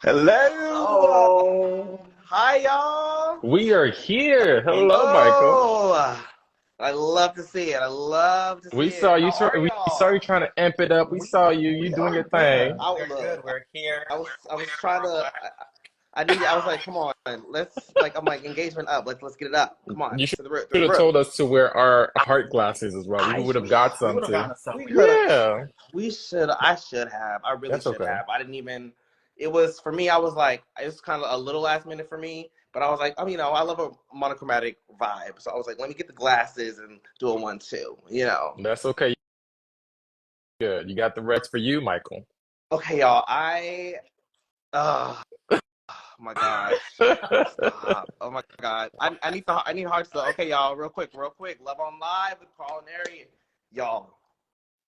Hello. Oh, Hi, y'all. We are here. Hello, Michael. Hello. I love to see it. I love to We see it. saw you. How are We saw you y'all? trying to amp it up. We saw you. You We doing are your good. thing. I we're look. good. We're here. I was trying to. I need. I was like, come on. Let's like. I'm like engagement up. Let's get it up. Come on. You should To the root. To the have root. told us to wear our heart glasses as well. We I. would have got We some would have too. gotten some. We could have. Yeah, We should. I should have. I really that's should okay. have. I didn't even. It was for me. I was like, it was kind of a little last minute for me. But I was like, I love a monochromatic vibe. So I was like, let me get the glasses and do a 1-2. That's okay. Good. You got the reds for you, Michael. Okay, y'all. Oh my gosh. Stop. Oh my God. I need hearts though. Okay, y'all. Real quick. Love on live with Karl and Erry. Y'all.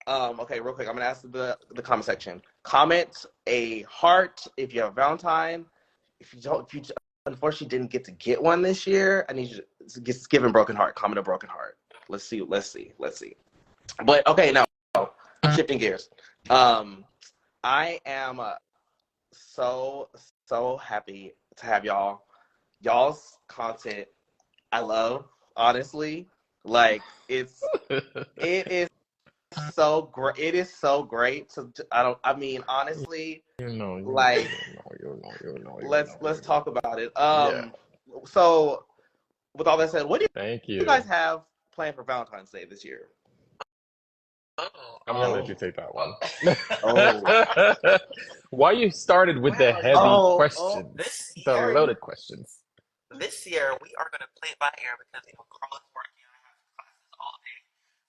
Okay, real quick. I'm gonna ask the comment section. Comment a heart if you have a Valentine. If you unfortunately didn't get one this year, I need you to give a broken heart. Comment a broken heart. Let's see. But okay, now shifting gears. I am so happy to have y'all's content. I love, honestly. Like it is so great. It is so great. So I mean, honestly, like let's talk about it. Yeah. So with all that said, what do Thank you guys you. have planned for Valentine's Day this year? I'm gonna let you take that one. Oh, Why you started with the Well, heavy oh, questions, this the year, Erry. loaded questions? this year we are gonna play it by ear because Carl is working. I have classes all day.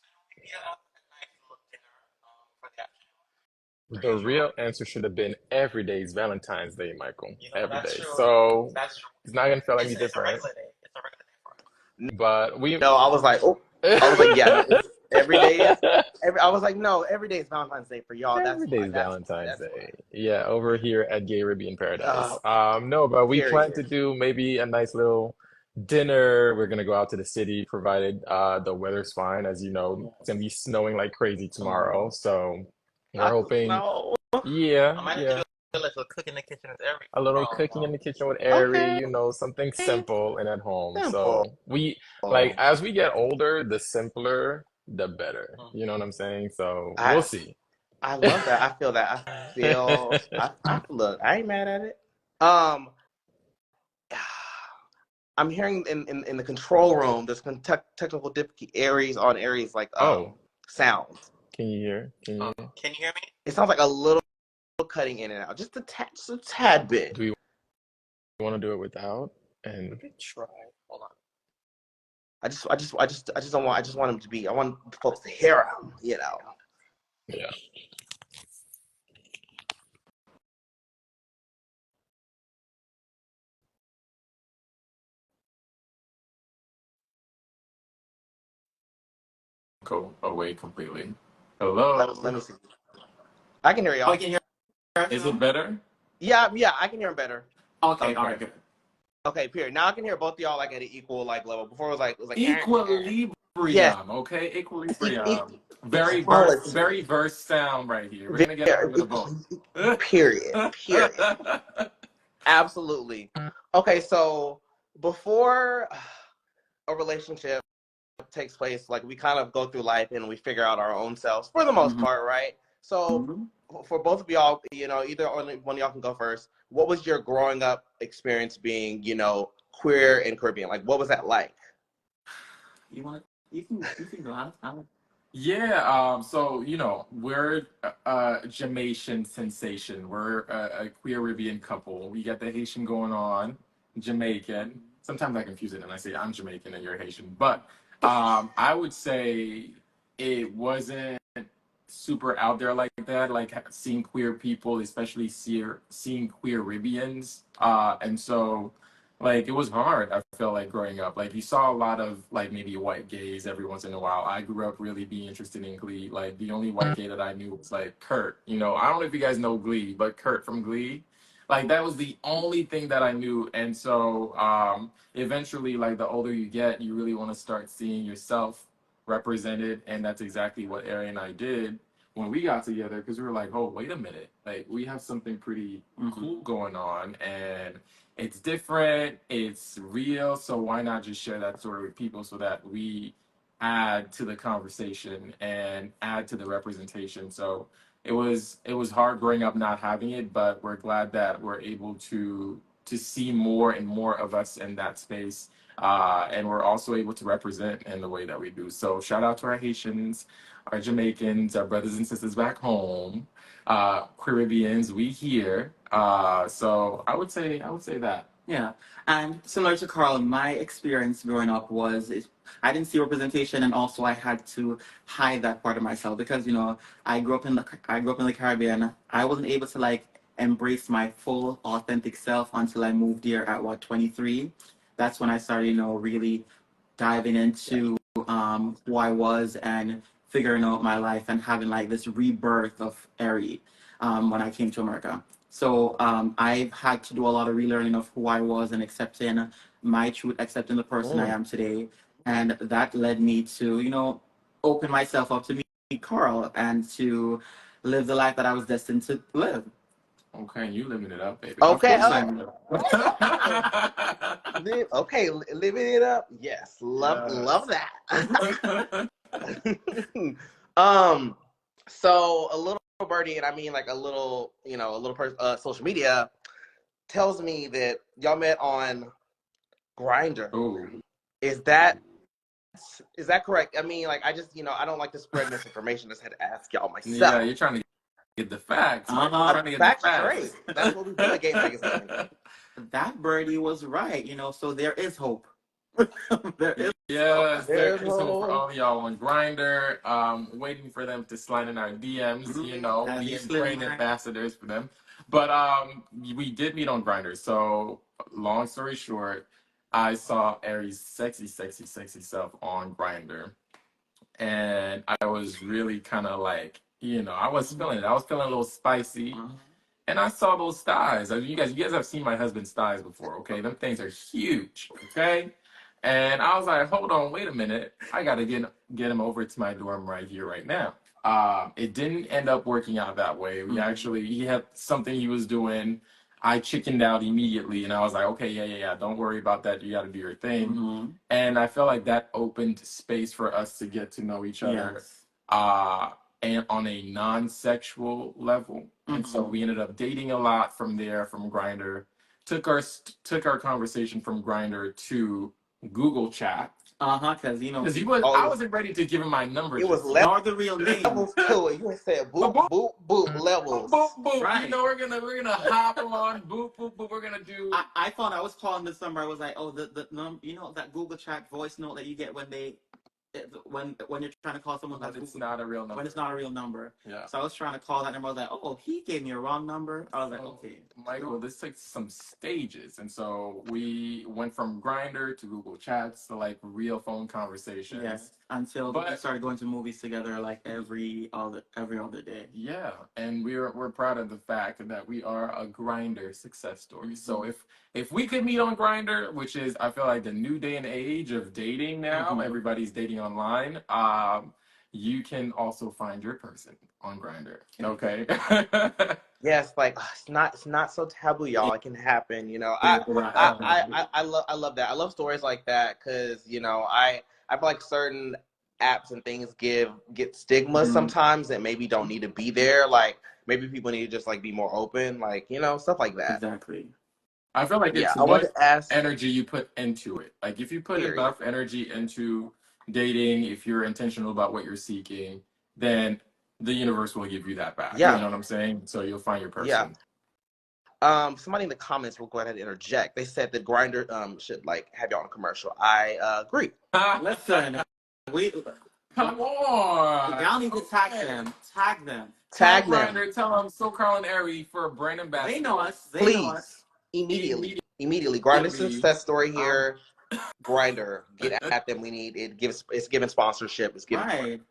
So we have a nice little dinner for the afternoon, per The usual. real answer should have been every day is Valentine's Day, Michael. Every That's day. true. So That's true. it's not gonna feel any It's a different. regular day. It's a regular day for us. But we No, I was like, oh, I was like, yeah, no, it's every day is I was like, no, every day is Valentine's Day for y'all. That's every day fine. is That's fine. Valentine's That's Day. Yeah, over here at Gay Caribbean Paradise. fine. No, but we plan to Period. do maybe a nice little dinner. We're gonna go out to the city, provided the weather's fine. As you know, it's gonna be snowing like crazy tomorrow. So we're Not the hoping, snow. yeah, I might have to yeah. do a little cook in the kitchen with every A little tomorrow. cooking in the kitchen with Airy, Okay, something simple and at home. simple. So like as we get older, the simpler, the better. Mm. You know what I'm saying? So we'll I see. I love that. I feel that. I look. I ain't mad at it. Um, I'm hearing in the control room there's technical difficulty Aries on Aries like Oh, sounds. can you hear? Can you hear? Can you hear me? It sounds like a little cutting in and out, just a tad bit. Do we want to do it without? And We can try. Hold on. I just don't want. I just want him to be. I want folks to hear him. yeah. Go away completely. Hello. Let me see. I can hear Oh, you y'all. can hear us Is it now? better? Yeah, I can hear him better. Okay, all Okay. right, good. Okay, period. Now I can hear both of y'all like at an equal like level. Before it was like yes, Equilibrium, okay? Equilibrium. equality. Very verse sound right here. We're Very, gonna get it over the bone. period. Absolutely. Okay, so before a relationship takes place, like we kind of go through life and we figure out our own selves for the most Mhm. part, right? So Mhm. for both of y'all, either only one of y'all can go first. What was your growing up experience being, queer in Caribbean? Like, what was that like? You want you can go out. Yeah, so we're a Jamaican sensation. We're a queer Caribbean couple. We got the Haitian going on, Jamaican. Sometimes I confuse it and I say I'm Jamaican and you're Haitian. But I would say it wasn't super out there like that, like seeing queer people, especially seeing queer Caribbeans. And so like it was hard. I felt like growing up, like you saw a lot of like maybe white gays every once in a while. I grew up really being interested in Glee. Like the only white gay that I knew was like Kurt. I don't know if you guys know Glee, but Kurt from Glee, like that was the only thing that I knew. And so eventually, like the older you get, you really want to start seeing yourself represented, and that's exactly what Ari and I did. when we got together, because we were like, oh, wait a minute, like we have something pretty cool going on, and it's different, it's real, so why not just share that story with people so that we add to the conversation and add to the representation. So it was hard growing up not having it, but we're glad that we're able to see more and more of us in that space. And we're also able to represent in the way that we do. So shout out to our Haitians, our Jamaicans, our brothers and sisters back home, Caribbeans, we here. So I would say that. Yeah, and similar to Carl, my experience growing up was I didn't see representation, and also I had to hide that part of myself because I grew up in the Caribbean. I wasn't able to like embrace my full authentic self until I moved here at what 23. That's when I started, really diving into who I was and figuring out my life and having like this rebirth of Erry when I came to America. So I've had to do a lot of relearning of who I was and accepting my truth, accepting the person I am today. And that led me to, open myself up to meet Carl and to live the life that I was destined to live. Okay, you living it up, baby. Of Okay. course I'm. Okay, living it up. Yes, love Yes. that. um, so a little birdie, and I mean like a little, a little social media tells me that y'all met on Grinder. Oh, Is that correct? I mean, like I just, I don't like to spread misinformation. I just had to ask y'all yeah, myself. you're trying to get the facts. Right? Uh-huh. Trying to get the Facts facts. straight. That's what we do at Game Magazine. That birdie was right, so there is hope. There is Yes, there There's is hope for hope. all of y'all on Grinder. Waiting for them to slide in our DMs, As you being slid brand mine. ambassadors for them. But we did meet on Grinder. So long story short, I saw Erry's sexy, sexy, sexy self on Grinder, and I was really kind of like, I was feeling it. I was feeling a little spicy. And I saw those thighs. I mean, you guys have seen my husband's thighs before, okay? Them things are huge, okay? And I was like, hold on, wait a minute. I gotta get him over to my dorm right here, right now. It didn't end up working out that way. He had something he was doing. I chickened out immediately, and I was like, okay, yeah. Don't worry about that. You gotta do your thing. And I felt like that opened space for us to get to know each other. Yes. And on a non-sexual level. And so we ended up dating a lot from there, from Grinder. Took our conversation from Grinder to Google Chat. Because I wasn't ready to give him my number. It was nor the real name. levels to it. You said boop, boop, boop, levels. Boop, boop. Right. We're gonna hop on. Boop, boop, boop. We're gonna do. I thought I was calling this number. I was like, oh, the that Google Chat voice note that you get when you're trying to call someone But it's not a real number. when it's not a real number. Yeah. So I was trying to call that number. I was like, oh, he gave me a wrong number. I was like, okay. Michael, this takes some stages. And so we went from Grinder to Google Chats to like real phone conversations. Yes. Until we started going to movies together like every other day. Yeah, and we're proud of the fact that we are a Grinder success story. So if we could meet on Grinder, which is I feel like the new day and age of dating now, everybody's dating online. You can also find your person on Grinder. Okay. Yes, like it's not so taboo, y'all. It can happen, I love that. I love stories like that because I feel like certain apps and things get stigma sometimes that maybe don't need to be there. Like maybe people need to just like be more open, like stuff like that. Exactly. I feel like it's I want to ask energy you put into it. Like if you put enough energy into dating, if you're intentional about what you're seeking, then the universe will give you that back. Yeah. You know what I'm saying? So you'll find your person. Yeah. Somebody in the comments will go ahead and interject. They said that Grinder should like have y'all on a commercial. I agree. Listen, Come on. y'all need to tag them. Tag them. Tag them. Grinder, tell them so Karl and Erry for a brand ambassador. They know us. Please. Immediately. Grinder success story here. Grinder. Get at them. We need it. It's giving sponsorship. It's giving Right.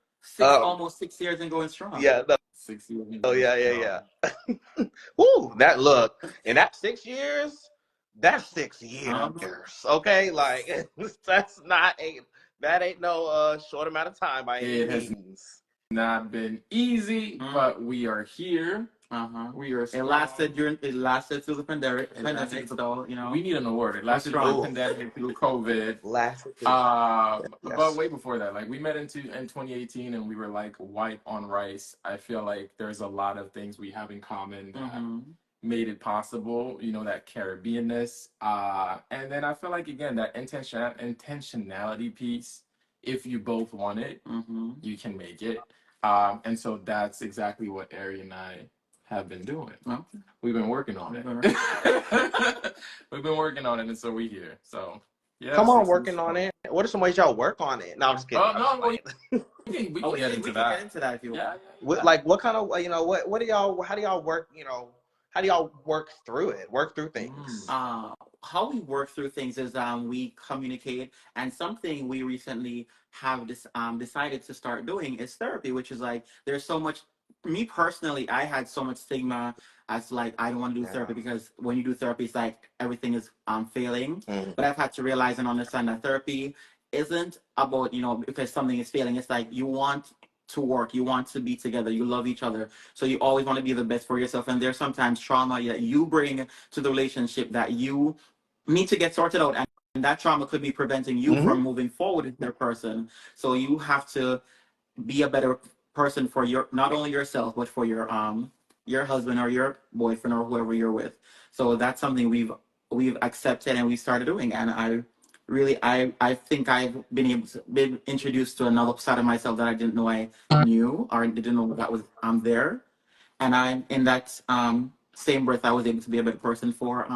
Almost 6 years and going strong. Yeah. 6 years. Oh yeah. Woo, that look. And that 6 years, that's 6 years. Okay, like that ain't no short amount of time by any means. not been easy, but we are here. We are. It lasted through the pandemic. So we need an award. It lasted through the pandemic, through COVID. But way before that, like we met in 2018, and we were like white on rice. I feel like there's a lot of things we have in common that made it possible. You know, that Caribbeanness, and then I feel like again that intentionality piece. If you both want it, you can make it. And so that's exactly what Erry and I have been doing. We've been working on it. We've been working on it, and so we're here. So yeah. Come on, working on it. What are some ways y'all work on it? No, I'm just kidding. We can get into that. If you want. Like what kind of what do y'all? How do y'all work? How do y'all work through it? Work through things. How we work through things is we communicate, and something we recently have decided to start doing is therapy, which is like there's so much. Me personally, I had so much stigma as like I don't want to do therapy because when you do therapy, it's like everything is failing. But I've had to realize and understand that therapy isn't about because something is failing. It's like you want to work, you want to be together, you love each other, so you always want to be the best for yourself. And there's sometimes trauma that you bring to the relationship that you need to get sorted out, and that trauma could be preventing you from moving forward with their person. So you have to be a better person for not only yourself but for your husband or your boyfriend or whoever you're with. So that's something we've accepted and we started doing, and I think I've been introduced to another side of myself that I didn't know I knew or didn't know that was there. And I'm in that same breath I was able to be a better person for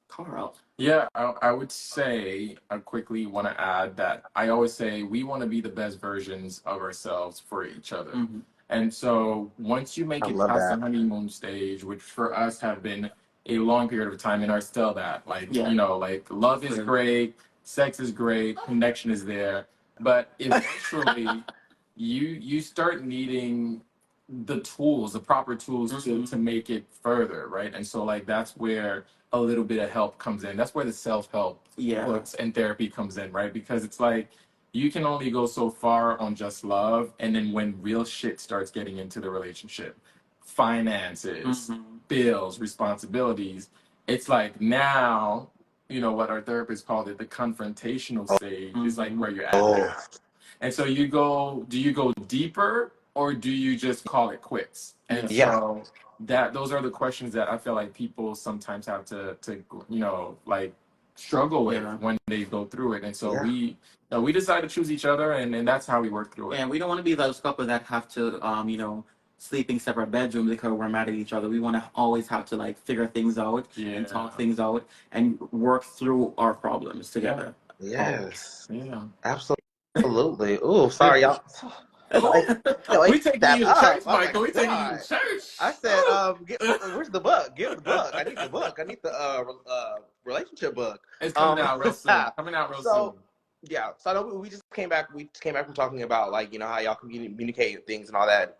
Karl. Yeah, I would say I quickly want to add that I always say we want to be the best versions of ourselves for each other. And so once you make it past the honeymoon stage, which for us have been a long period of time and are still that, like, like love is great, sex is great, connection is there, but eventually you start needing the proper tools to make it further, right? And so like that's where a little bit of help comes in. That's where the self-help books and therapy comes in, right? Because it's like you can only go so far on just love, and then when real shit starts getting into the relationship, finances, bills, responsibilities, it's like now, what our therapist called it, the confrontational stage is like where you're at now. And so do you go deeper or do you just call it quits? And so those are the questions that I feel like people sometimes have to like struggle with when they go through it. And so we decide to choose each other, and that's how we work through it. And we don't want to be those couple that have to sleep in separate bedrooms because we're mad at each other. We want to always have to like figure things out and talk things out and work through our problems together. Yes. Yeah. Absolutely. Oh, sorry, y'all. We taking you to church, Michael. We taking you to church. I said, where's the book? Give the book. I need the book. I need the relationship book. It's coming out real soon. Soon. Yeah. So I know we just came back. We just came back from talking about like how y'all communicate things and all that.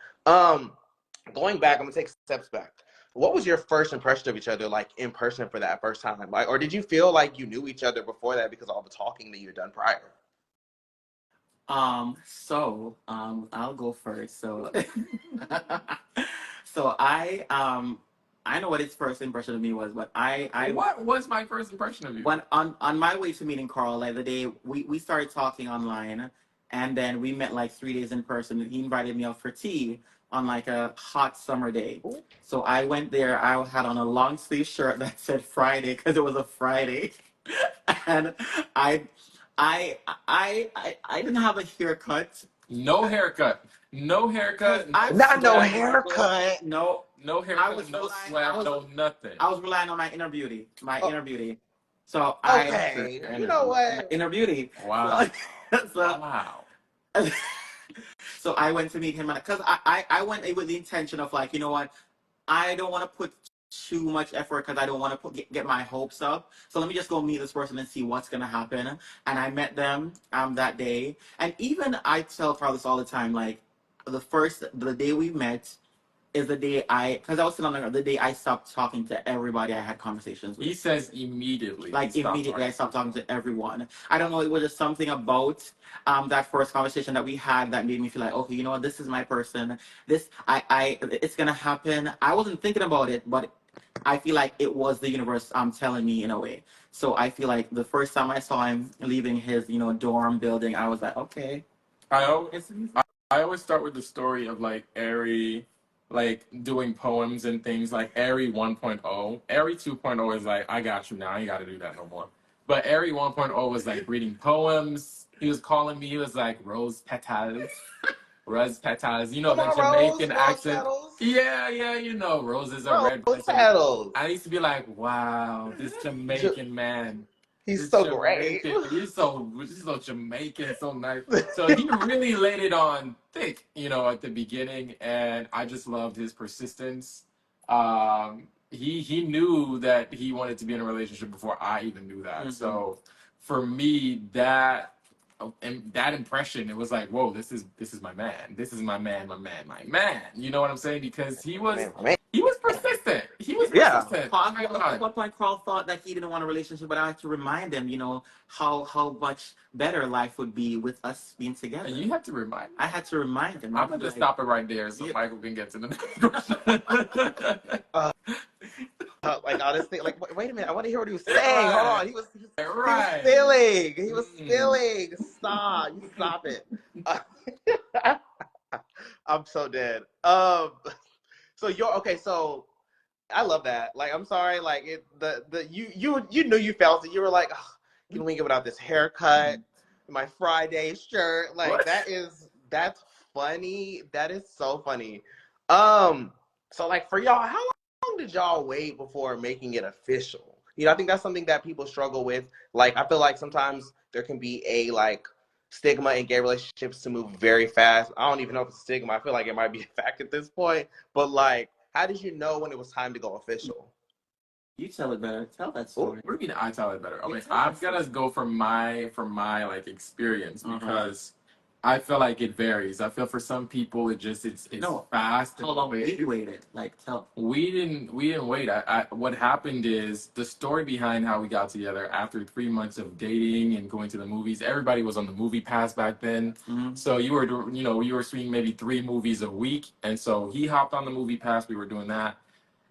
Going back, I'm gonna take steps back. What was your first impression of each other like in person for that first time? Like, or did you feel like you knew each other before that because of all the talking that you had done prior? I'll go first. So I know what his first impression of me was, but what was my first impression of you? When on my way to meeting Karl, like the day we started talking online, and then we met like 3 days in person, and he invited me out for tea on like a hot summer day. So I went there. I had on a long sleeve shirt that said Friday because it was a Friday, and I didn't have a haircut. No haircut. No haircut. Not no haircut. No haircut. No swag. No nothing. I was relying on my inner beauty. Inner beauty. So you know what? Inner beauty. Wow. Wow. So I went to meet him because I went with the intention of like, you know what, I don't want to put too much effort because I don't want to get my hopes up. So let me just go meet this person and see what's gonna happen. And I met them that day. And even I tell Carl this all the time, like the day we met, is the day because I was still on the day I stopped talking to everybody I had conversations with. He says immediately. Like immediately, I stopped talking to everyone. I don't know. It was just something about that first conversation that we had that made me feel like, okay, you know what? This is my person. It's gonna happen. I wasn't thinking about it, but I feel like it was the universe telling me in a way. So I feel like the first time I saw him leaving his, dorm building, I was like, okay. I always, I always start with the story of like Erry, like doing poems and things like Erry 1.0. Erry 2.0 is like, I got you now. I ain't got to do that no more. But Erry 1.0 was like reading poems. He was calling me. He was like rose petals. Rose petals, Come the on, Jamaican rose accent. petals. Yeah, roses are red. Rose petals. I used to be like, wow, this Jamaican man. He's This so great. Jamaican, he's so Jamaican, so nice. So he really laid it on thick, at the beginning, and I just loved his persistence. He knew that he wanted to be in a relationship before I even knew that. Mhm. So for me, that impression, it was like, whoa, this is my man. This is my man, my man, my man. You know what I'm saying? Because he was Man. he was persistent. He was Yeah. persistent. At one point, Carl thought that he didn't want a relationship, but I had to remind him, how much better life would be with us being together. And you have to remind me. I had to remind him. I'm gonna just stop it right there so Yeah. Michael can get to the next question. Like honestly, like wait a minute, I want to hear what he was saying. Hold on, he was Right. spilling. He was spilling. Stop! You stop it. I'm so dead. So you're okay. So I love that. Like I'm sorry. Like you knew you felt it. You were like, oh, can we get without this haircut, my Friday shirt? Like What? that's funny. That is so funny. So like for y'all, how long did y'all wait before making it official? I think that's something that people struggle with. Like, I feel like sometimes there can be a like stigma in gay relationships to move very fast. I don't even know if it's a stigma. I feel like it might be a fact at this point. But like, how did you know when it was time to go official? You tell it better. Tell that story. What do you mean I tell it better? I mean, tell I'm us. gonna go from my like experience because I feel like it varies. I feel for some people it's fast. How long we waited? Like We didn't wait. What happened is the story behind how we got together after 3 months of dating and going to the movies. Everybody was on the movie pass back then, so you were seeing maybe 3 movies a week, and so he hopped on the movie pass. We were doing that,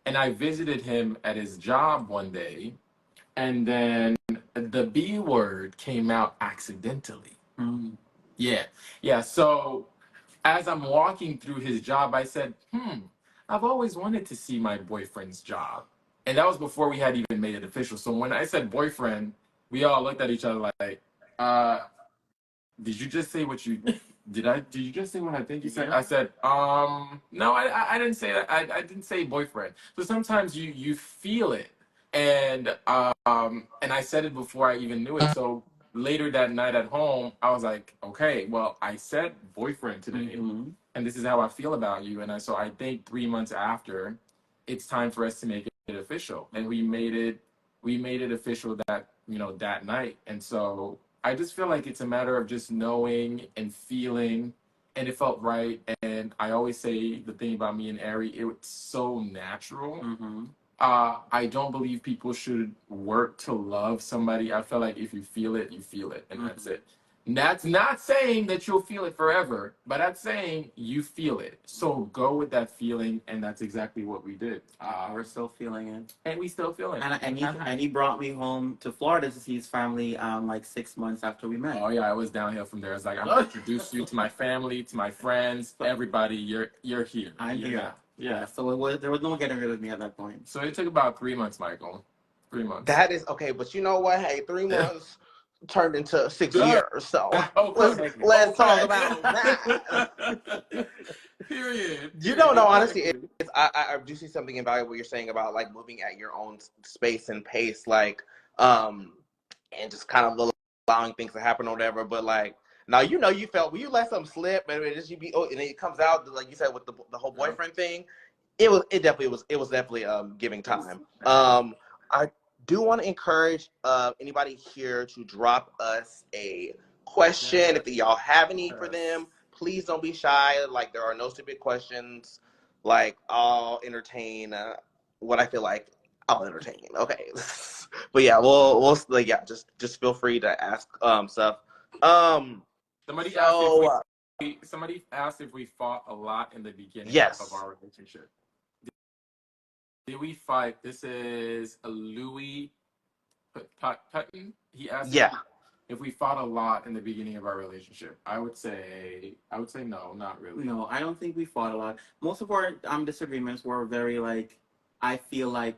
and I visited him at his job one day, and then the B word came out accidentally. Yeah. So as I'm walking through his job, I said, I've always wanted to see my boyfriend's job. And that was before we had even made it official. So when I said boyfriend, we all looked at each other like, did you just say what you did you just say what I think you said? I said, no, I didn't say that. I didn't say boyfriend. So sometimes you feel it. And I said it before I even knew it. So later that night at home, I was like, okay, well, I said boyfriend today, and this is how I feel about you. And so I think 3 months after, it's time for us to make it official, and we made it official that night. And so I just feel like it's a matter of just knowing and feeling, and it felt right. And I always say the thing about me and Erry, it's so natural. I don't believe people should work to love somebody. I feel like if you feel it, and that's it. And that's not saying that you'll feel it forever, but that's saying you feel it. So go with that feeling, and that's exactly what we did. We're still feeling it, and we still feel it. And he brought me home to Florida to see his family. Like 6 months after we met. Oh yeah, I was downhill from there. It's like I'm gonna introduce you to my family, to my friends, everybody. You're here. I'm here. Yeah. So there was no getting rid of me at that point. So it took about 3 months, Michael. 3 months. That is okay, but you know what? Hey, 3 months turned into 6 years. So let's talk about that. Period. You don't know, honestly, I do see something invaluable you're saying about like moving at your own space and pace, like and just kind of allowing things to happen or whatever. But like now, you felt when you let something slip and and it comes out like you said with the whole boyfriend thing. It was definitely giving time. I do want to encourage anybody here to drop us a question if y'all have any for them. Please don't be shy. Like there are no stupid questions. like I'll entertain what I feel like I'll entertain. Okay, but yeah, we'll like yeah, just feel free to ask stuff. Somebody asked if So somebody asked if we fought a lot in the beginning of yes, our relationship. Did we fight? This is a Louis Putton. He asked yeah, if we fought a lot in the beginning of our relationship. I would say no, not really. No, I don't think we fought a lot. Most of our disagreements were very like, I feel like,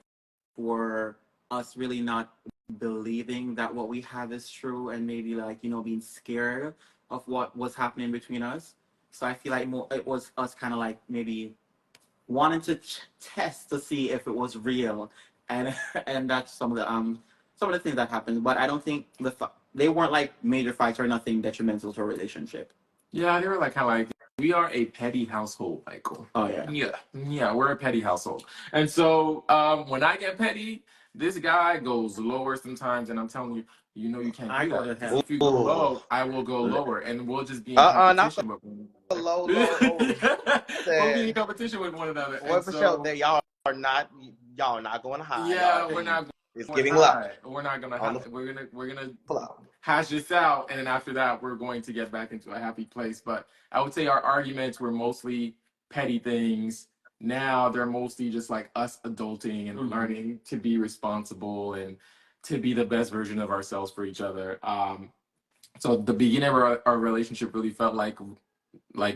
for us really not believing that what we have is true, and maybe like being scared of what was happening between us. So I feel like more it was us kind of like maybe wanting to test to see if it was real, and and that's some of the things that happened. But I don't think they weren't like major fights or nothing detrimental to a relationship. Yeah, they were like kind of like we are a petty household, Michael. Oh yeah. Yeah, we're a petty household, and so when I get petty, this guy goes lower sometimes, and I'm telling you, you can't I do go that to because hell. if you go ooh, low, I will go lower, and we'll just be in not competition with one the low low. another. We'll be in Said competition with one another, and what for sure so that y'all are not going high. yeah, we're not It's going giving low high. We're not gonna. on the We're gonna flow. hash this out, and then after that, we're going to get back into a happy place. But I would say our arguments were mostly petty things. Now they're mostly just like us adulting and learning to be responsible and to be the best version of ourselves for each other. So the beginning of our relationship really felt like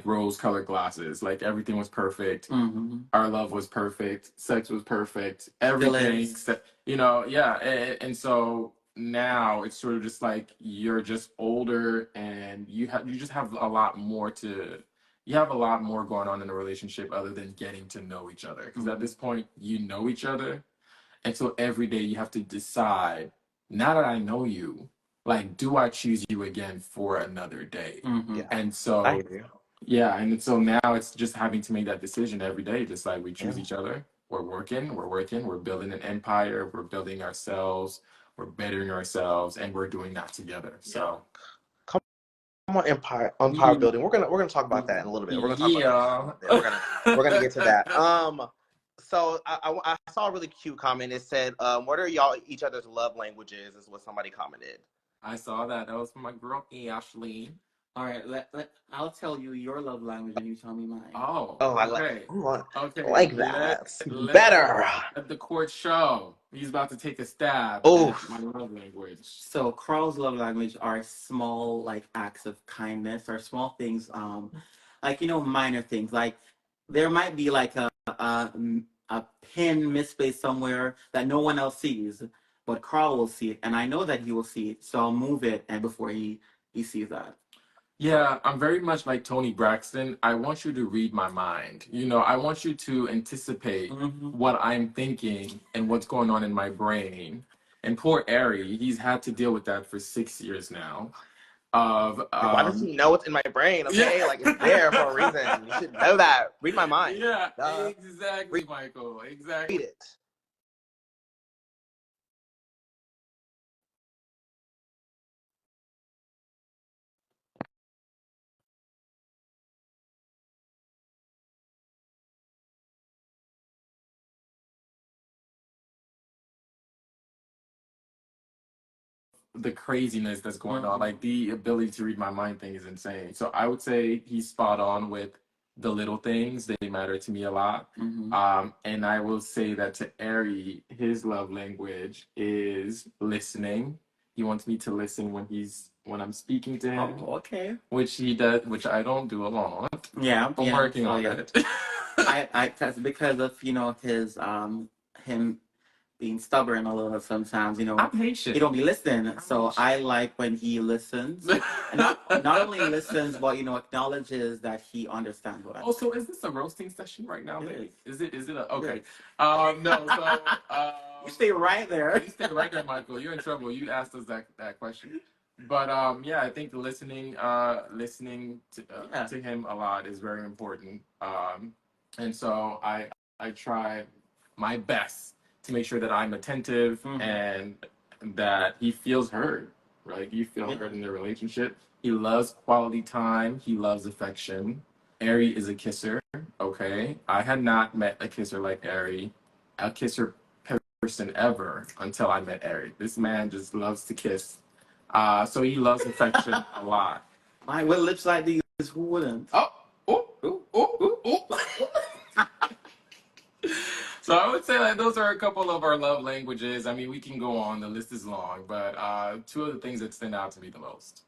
rose-colored glasses. Like everything was perfect. Mm-hmm. Our love was perfect. Sex was perfect. Still Everything, is. yeah. And so now it's sort of just like you're just older, and you just have a lot more you have a lot more going on in a relationship other than getting to know each other. Because at this point, you know each other, and so every day you have to decide. Now that I know you, like, do I choose you again for another day? Mm-hmm. Yeah, And I so hear you. yeah, and so now it's just having to make that decision every day. Just like we choose Yeah. each other. We're building an empire, we're building ourselves, we're bettering ourselves, and we're doing that together. So Come on, Empire building. We're gonna talk about that in a little bit. We're gonna talk about that in a yeah. little bit. We're gonna get to that. So I saw a really cute comment. It said, "What are y'all each other's love languages?" Is what somebody commented. I saw that. That was from my girl Ashley. All right, I'll tell you your love language and you tell me mine. Oh, Oh, okay. I Okay. like that. Better. Let the court show. He's about to take a stab Oh, at my love language. So Carl's love language are small like acts of kindness or small things, like minor things. Like there might be like a pin misplaced somewhere that no one else sees, but Carl will see it, and I know that he will see it. So I'll move it, and before he sees that. Yeah, I'm very much like Tony Braxton. I want you to read my mind. I want you to anticipate what I'm thinking and what's going on in my brain. And poor Erry, he's had to deal with that for 6 years now. why does he know what's in my brain? Okay, Yeah. like it's there for a reason. You should know that. Read my mind. Yeah, exactly, Read Michael. Exactly. it. The craziness that's going on, like the ability to read my mind thing is insane. So I would say he's spot on with the little things. They matter to me a lot. And I will say that to Ari, his love language is listening. He wants me to listen when I'm speaking to him. Oh, okay. Which he does, which I don't do a lot. Yeah, I'm working on it. I because of his him being stubborn a little sometimes. I'm patient. He don't be listening. So I like when he listens, and not only listens, but acknowledges that he understands what I'm saying. So is this a roasting session right now, babe? Is it okay? It No, so you stay right there. you stay right there, Michael. You're in trouble. You asked us that question. But yeah, I think listening to him a lot is very important. And so I try my best to make sure that I'm attentive and that he feels heard. Right? You feel heard in the relationship. He loves quality time. He loves affection. Erry is a kisser. Okay, I had not met a kisser like Erry, a kisser person ever until I met Erry. This man just loves to kiss. So he loves affection a lot. My with lips like these, who wouldn't? Oh, oh, oh, oh, oh. So I would say like those are a couple of our love languages. I mean, we can go on. The list is long, but two of the things that stand out to me the most.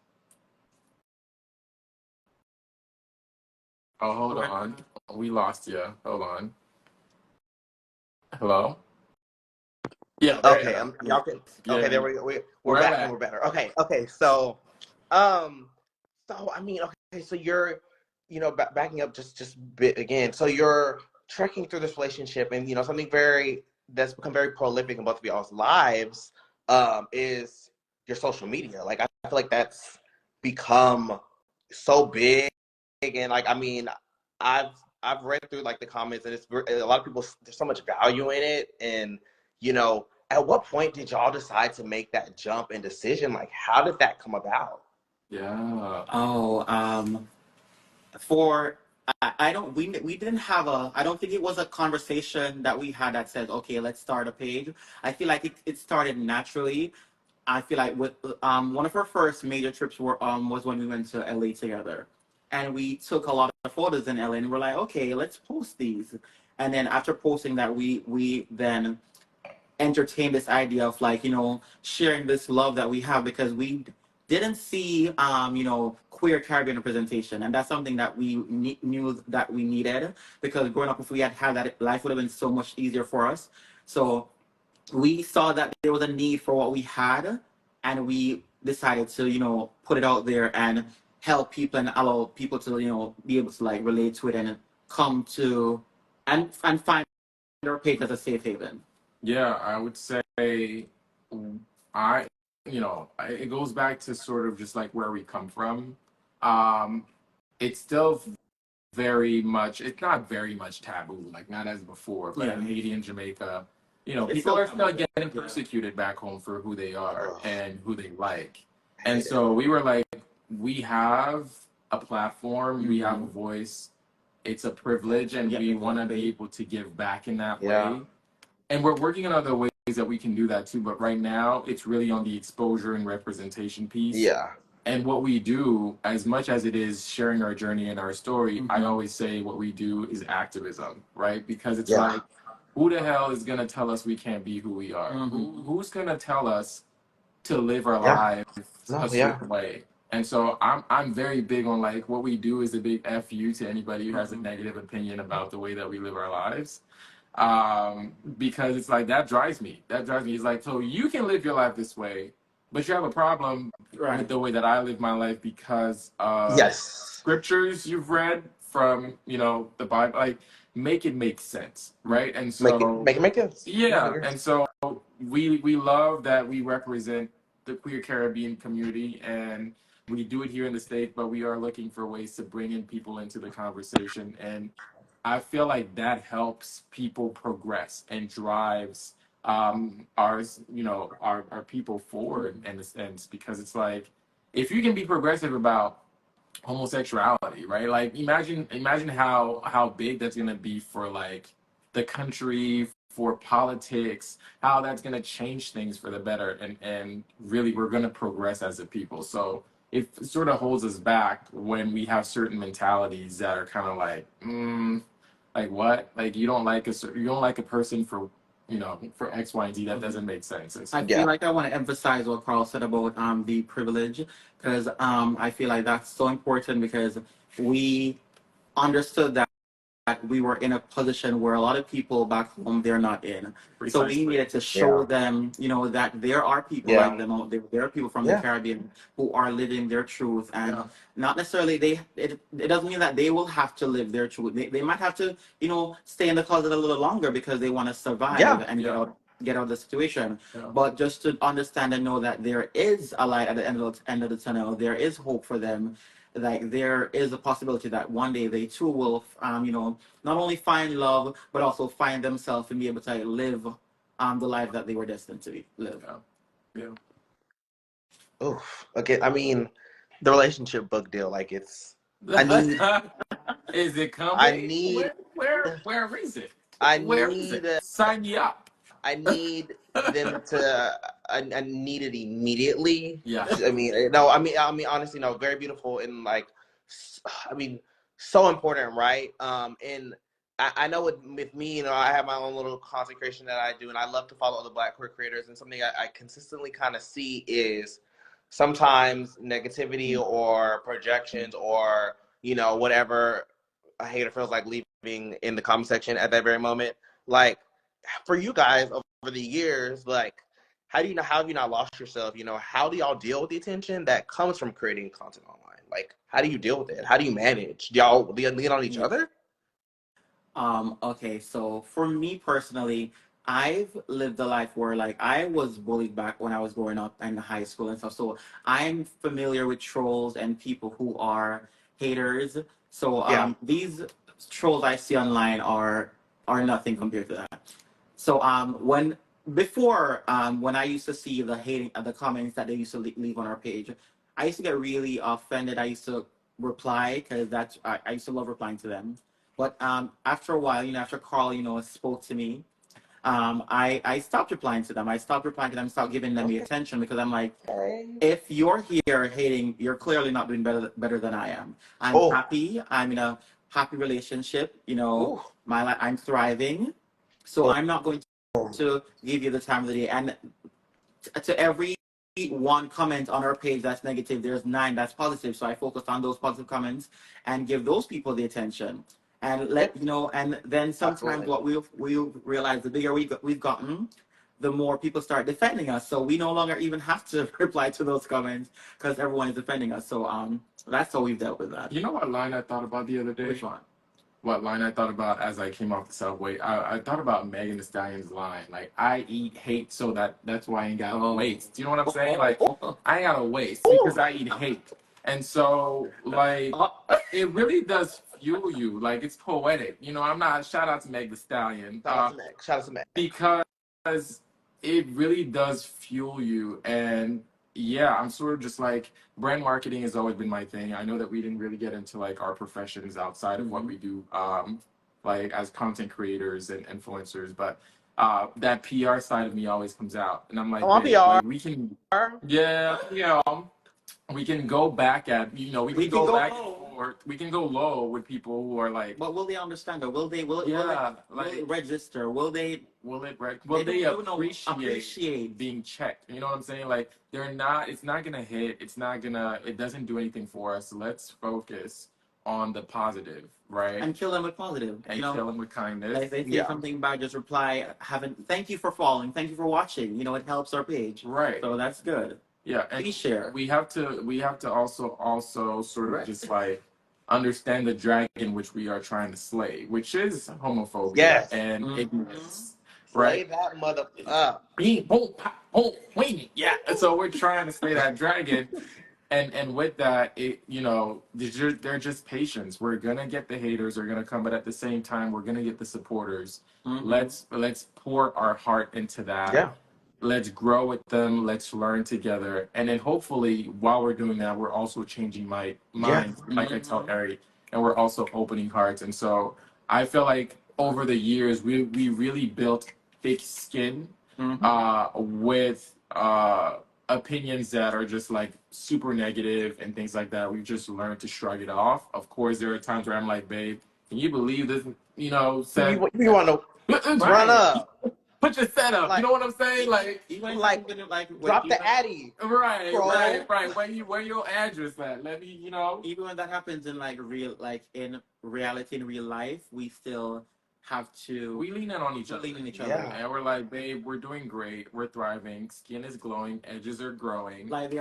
Oh, hold on. We lost you. Hold on. Hello? Yeah, there you Okay, go. y'all can. Yeah, Okay, there yeah. we go. We're We're back and back. we're better. Okay. Um, so I mean, okay, so you're, backing up just a bit again. So you're trekking through this relationship, and something that's become very prolific in both of y'all's lives, is your social media. Like I feel like that's become so big, and like I mean, I've I've read through like the comments, and it's a lot of people. There's so much value in it, and at what point did y'all decide to make that jump and decision? Like, how did that come about? Yeah. Oh, for I don't we didn't have a I don't think it was a conversation that we had that said, okay, let's start a page. I feel like it started naturally. I feel like with one of our first major trips was when we went to LA together, and we took a lot of photos in LA, and we're like, okay, let's post these. And then after posting that, we then entertain this idea of like sharing this love that we have because we didn't see queer Caribbean representation, and that's something that we knew that we needed because growing up, if we had had that, life would have been so much easier for us. So we saw that there was a need for what we had, and we decided to put it out there and help people and allow people to be able to like relate to it and come to and find our page as a safe haven. Yeah, I would say I, it goes back to sort of just like where we come from. Um, it's still very much, it's not very much taboo, like not as before, but in Haiti and Jamaica, It's people still are still taboo. getting persecuted back home for who they are Ugh, and who they like. I And hate it. so we were like, we have a platform, we have a Mhm. voice, it's a privilege, and Yeah, we want to be exactly. able to give back in that Yeah, way. And we're working on other ways that we can do that too, but right now it's really on the exposure and representation piece. yeah, And what we do, as much as it is sharing our journey and our story, I Mhm. always say what we do is activism, right? Because it's yeah, like, who the hell is gonna tell us we can't be who we are? Who's gonna tell us to live our yeah. lives a No, yeah, certain way? And so I'm very big on like what we do is a big FU to anybody who has a negative opinion about the way that we live our lives, because it's like that drives me. That drives me. It's like, so you can live your life this way, but you have a problem with Right. the way that I live my life because of yes. scriptures you've read from the Bible. Like, make it make sense, right? And Make it, so, make it make sense. No, I yeah, agree. and so we love that we represent the queer Caribbean community, and we do it here in the States, but we are looking for ways to bring in people into the conversation. And I feel like that helps people progress and drives our people forward in a sense, because it's like, if you can be progressive about homosexuality, right? Like, imagine how big that's gonna be for like the country, for politics, how that's gonna change things for the better, and really we're gonna progress as a people. So it sort of holds us back when we have certain mentalities that are kind of like what? Like, you don't like a person for for X, Y, and Z. That doesn't make sense. And I so, feel Yeah, like I want to emphasize what Carl said about the privilege because I feel like that's so important because we understood that we were in a position where a lot of people back home they're not in. So we precisely. needed to show yeah, them, that there are people like yeah, them out there. There are people from the yeah, Caribbean who are living their truth, and Yeah. not necessarily it doesn't mean that they will have to live their truth. They might have to, stay in the closet a little longer because they want to survive yeah, and Yeah. get out of the situation. Yeah. But just to understand and know that there is a light at the end of the tunnel, there is hope for them. Like there is a possibility that one day they too will, not only find love but also find themselves and be able to like, live the life that they were destined to live. Yeah. Yeah. Oof. Okay, I mean, the relationship book deal, like I need, Is it I coming? need Where is it? I Where is it? need Sign me up. I need them to. I need it immediately. Yeah. I mean, no. I mean, honestly, no. Very beautiful and like, I mean, so important, right? And I know with me, I have my own little consecration that I do, and I love to follow other Black queer creators. And something I consistently kind of see is sometimes negativity or projections or whatever a hater feels like leaving in the comment section at that very moment, like for you guys over the years, like how have you not lost yourself? How do y'all deal with the attention that comes from creating content online? Like, how do you deal with it? How do you manage? Do y'all lean on each other? Okay, so for me personally, I've lived a life where like I was bullied back when I was growing up in high school and stuff. So I'm familiar with trolls and people who are haters. So Yeah. these trolls I see online are nothing compared to that. So when I used to see the hating the comments that they used to leave on our page, I used to get really offended. I used to reply because I used to love replying to them. But after a while, after Carl, spoke to me, I stopped replying to them. I stopped replying to them, stopped giving them the Okay. attention because I'm like, if you're here hating, you're clearly not doing better than I am. I'm Oh. happy. I'm in a happy relationship. Ooh. I'm thriving, so I'm not going to give you the time of the day. And to every one comment on our page that's negative, there's 9 that's positive. So I focus on those positive comments and give those people the attention. And and then sometimes Absolutely. what we'll realize, the bigger we've gotten, the more people start defending us. So we no longer even have to reply to those comments because everyone is defending us. So that's how we've dealt with that. You know what line I thought about the other day? Which one? What line I thought about as I came off the subway? I thought about Megan Thee Stallion's line. Like, I eat hate, so that's why I ain't got to waste. You know what I'm saying? Like, I ain't got to waste because I eat hate. And so, like, it really does fuel you. Like, it's poetic. I'm not, shout out to Meg Thee Stallion. Shout out to Meg. Because it really does fuel you. And yeah, I'm sort of just like, brand marketing has always been my thing. I know that we didn't really get into like our professions outside of what we do, like as content creators and influencers, but that PR side of me always comes out, and I'm like, I'm babe, PR. like yeah, we can go back at, we can go back and forth. We can go low with people who are like, But will they understand? Or will yeah, will like, it register? Will they appreciate being checked? You know what I'm saying? Like, it's not gonna hit. It doesn't do anything for us. Let's focus on the positive, right? And kill them with positive. And kill them with kindness. Like if they say something bad, just reply, thank you for following, thank you for watching. It helps our page. Right. So that's good. Yeah, and please share. We have to also sort of just like understand the dragon which we are trying to slay, which is homophobia and ignorance. Slay Right? that mother up. Yeah. And so we're trying to slay that dragon. And with that, they're just patience. We're gonna get the haters, they're gonna come, but at the same time, we're gonna get the supporters. Let's pour our heart into that. Yeah. Let's grow with them. Let's learn together, and then hopefully, while we're doing that, we're also changing my mind, like I tell Erry, and we're also opening hearts. And so I feel like over the years, we really built thick skin, with opinions that are just like super negative and things like that. We've just learned to shrug it off. Of course, there are times where I'm like, babe, can you believe this? Said, you want to run up. Put your setup. Like, you know what I'm saying? Like drop the Addy. Right. Where your address at? Let me, Even when that happens in in reality, in real life, we still have to. We lean in on each other. And we're like, babe, we're doing great. We're thriving. Skin is glowing. Edges are growing. Like the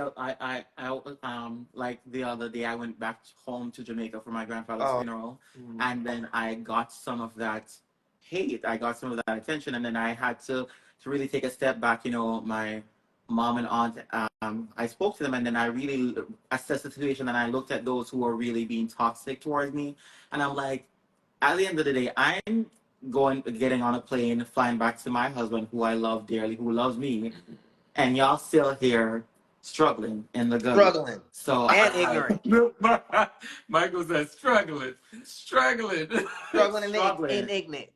other day, I went back home to Jamaica for my grandfather's funeral, and then I got some of that hate. I got some of that attention, and then I had to really take a step back. My mom and aunt, I spoke to them, and then I really assessed the situation, and I looked at those who were really being toxic towards me, and I'm like, at the end of the day, I'm getting on a plane, flying back to my husband, who I love dearly, who loves me, and y'all still here struggling in the gully. Struggling So and ignorant. Michael says struggling, struggling, Struggling struggling. and ignorant.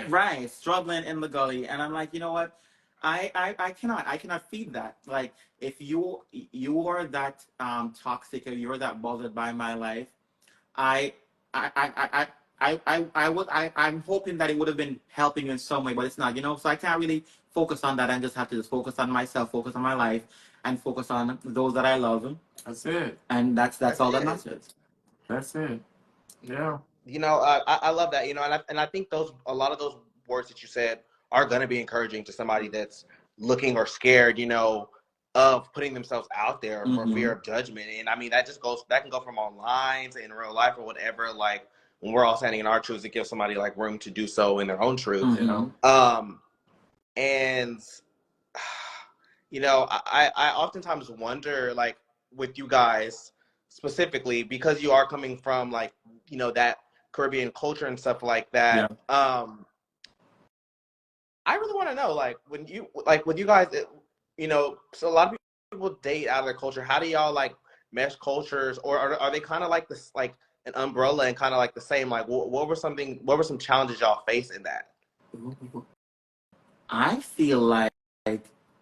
Right, struggling in the gully, and I'm like, you know what? I cannot feed that. Like, if you are that toxic, or you're that bothered by my life, I I I I. I'm hoping that it would have been helping you in some way, but it's not, so I can't really focus on that. I just have to just focus on myself, focus on my life, and focus on those that I love. That's it. And that's all that it. matters. That's it. Yeah. I love that. And I think a lot of those words that you said are going to be encouraging to somebody that's looking or scared, of putting themselves out there for fear of judgment. And I mean, that can go from online to in real life or whatever. Like, when we're all standing in our truths, it gives somebody like room to do so in their own truth. And I oftentimes wonder, like, with you guys specifically, because you are coming from, like, that Caribbean culture and stuff like that. Yeah. I really want to know, like, when you guys, so a lot of people date out of their culture. How do y'all, like, mesh cultures, or are they kind of like this, like an umbrella and kind of like the same? Like, what were some challenges y'all face in that? I feel like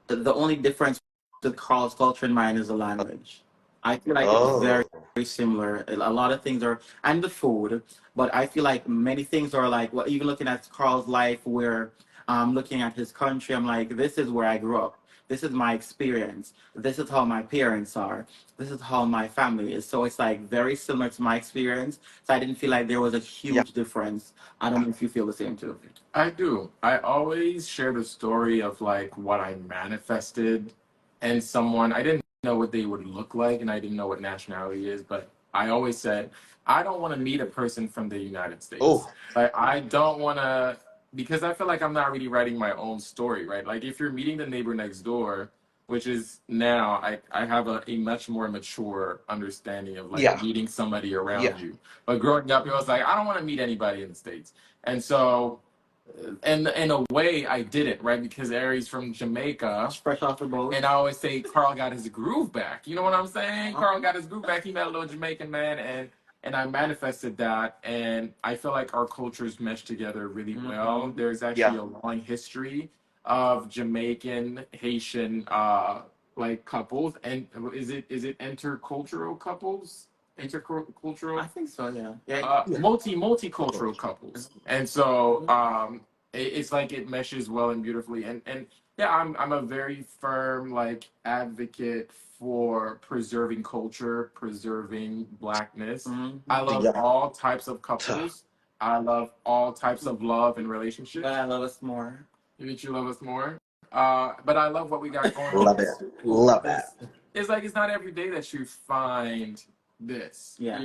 the only difference with Karl's culture and mine is the language. I feel like it's very, very similar. A lot of things are, and the food, but I feel like many things are like, well, even looking at Karl's life, where I'm looking at his country, I'm like, this is where I grew up. This is my experience. This is how my parents are. This is how my family is. So it's like very similar to my experience. So I didn't feel like there was a huge difference. I don't know if you feel the same too. I do. I always share the story of, like, what I manifested in someone. I didn't know what they would look like, and I didn't know what nationality is, but I always said, I don't want to meet a person from the United States. Oh. Like, I don't want to, because I feel like I'm not really writing my own story, right? Like, if you're meeting the neighbor next door, which is now, I have a much more mature understanding of, like, meeting somebody around you. But growing up, it was like, I don't want to meet anybody in the States. And so, and in a way, I didn't, right? Because Erry's from Jamaica. Fresh off the boat. And I always say Karl got his groove back. You know what I'm saying? Karl got his groove back. He met a little Jamaican man, and I manifested that. And I feel like our cultures mesh together really well. There's actually a long history of Jamaican, Haitian, like, couples. And is it intercultural couples? Intercultural? I think so, yeah. Multicultural couples. And so it's like it meshes well and beautifully. And yeah, I'm a very firm, like, advocate for preserving culture, preserving Blackness. I love all types of couples. I love all types of love and relationships. But I love us more. You love us more? But I love what we got going on. Love it. Love that. It's like, it's not every day that you find this, Yeah.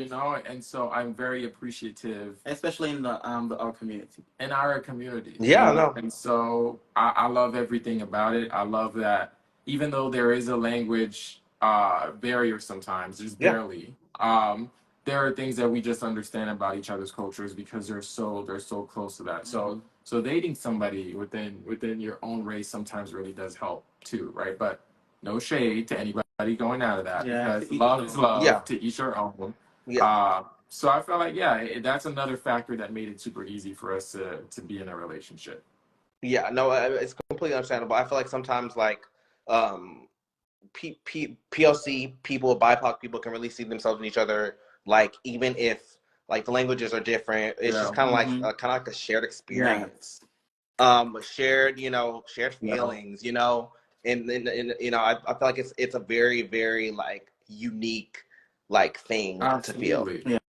And so I'm very appreciative, especially in our community. In our community. Yeah, I know. And so I love everything about it. I love that even though there is a language barrier sometimes, just barely, there are things that we just understand about each other's cultures because they're so close to that. So dating somebody within your own race sometimes really does help too, right? But no shade to anybody going out of that, because love is love, to each our own. So I felt like, that's another factor that made it super easy for us to be in a relationship. Yeah, no, it's completely understandable. I feel like sometimes, like, POC people, BIPOC people can really see themselves in each other, like, even if, like, the languages are different. It's just kind of like a shared experience, shared feelings, and I feel like it's a very, very, like, unique, like, thing to feel.